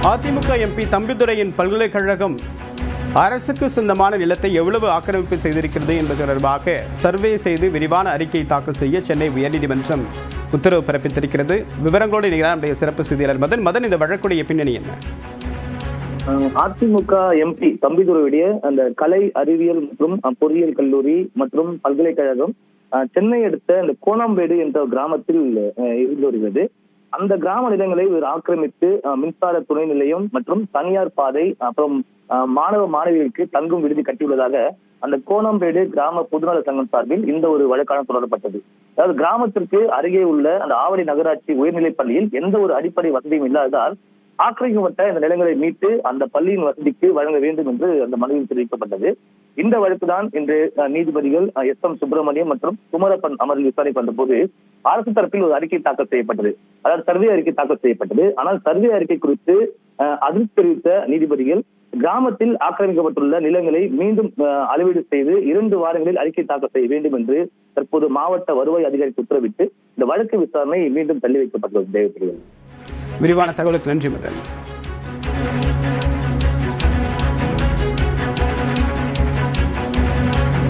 AIADMK MP தம்பிதுரையின் பல்கலைக்கழகம் அரசுக்கு சொந்தமான நிலத்தை எவ்வளவு ஆக்கிரமிப்பு செய்திருக்கிறது என்பது தொடர்பாக சர்வே செய்து விரிவான அறிக்கை தாக்கல் செய்ய சென்னை உயர்நீதிமன்றம் உத்தரவு பிறப்பித்திருக்கிறது. விவரங்களோடு நம்முடைய சிறப்பு செய்தியாளர் மதன், இந்த வழக்குடைய பின்னணி என்ன? அதிமுக எம்பி தம்பிதுரையுடைய அந்த கலை அறிவியல் மற்றும் பொறியியல் கல்லூரி மற்றும் பல்கலைக்கழகம் சென்னை அடுத்த இந்த கோணாம்பேடு என்ற கிராமத்தில் இருந்து வருகிறது. அந்த கிராம நிலங்களை இவர் ஆக்கிரமித்து மின்சார துணை நிலையம் மற்றும் தனியார் பாதை, அப்புறம் மாணவ மாணவிகளுக்கு தங்கும் விடுதி கட்டியுள்ளதாக அந்த கோணாம்பேடு கிராம பொதுநல சங்கம் சார்பில் இந்த ஒரு வழக்கான தொடரப்பட்டது. அதாவது கிராமத்திற்கு அருகே உள்ள அந்த ஆவடி நகராட்சி உயர்நிலைப் பள்ளியில் எந்த ஒரு அடிப்படை வசதியும் இல்லாததால் ஆக்கிரமிக்கப்பட்ட இந்த நிலங்களை மீட்டு அந்த பள்ளியின் வசதிக்கு வழங்க வேண்டும் என்று அந்த மனுவில் தெரிவிக்கப்பட்டது. இந்த வழக்குதான் இன்று நீதிபதிகள் எஸ்.எம். சுப்பிரமணியம் மற்றும் குமரப்பன் அமர்வில் விசாரிக்க வந்த போது அரசு தரப்பில் ஒரு அறிக்கை தாக்கல் செய்யப்பட்டது. அதாவது சர்வே அறிக்கை தாக்கல் செய்யப்பட்டது. ஆனால் சர்வே அறிக்கை குறித்து அதிர்ச்சி தெரிவித்த நீதிபதிகள் கிராமத்தில் ஆக்கிரமிக்கப்பட்டுள்ள நிலங்களை மீண்டும் அளவீடு செய்து 2 வாரங்களில் அறிக்கை தாக்கல் செய்ய வேண்டும் என்று தற்போது மாவட்ட வருவாய் அதிகாரிக்கு உத்தரவிட்டு இந்த வழக்கு விசாரணை மீண்டும் தள்ளி வைக்கப்பட்டுள்ளது. விரிவான தகவலுக்கு நன்றி மதன்.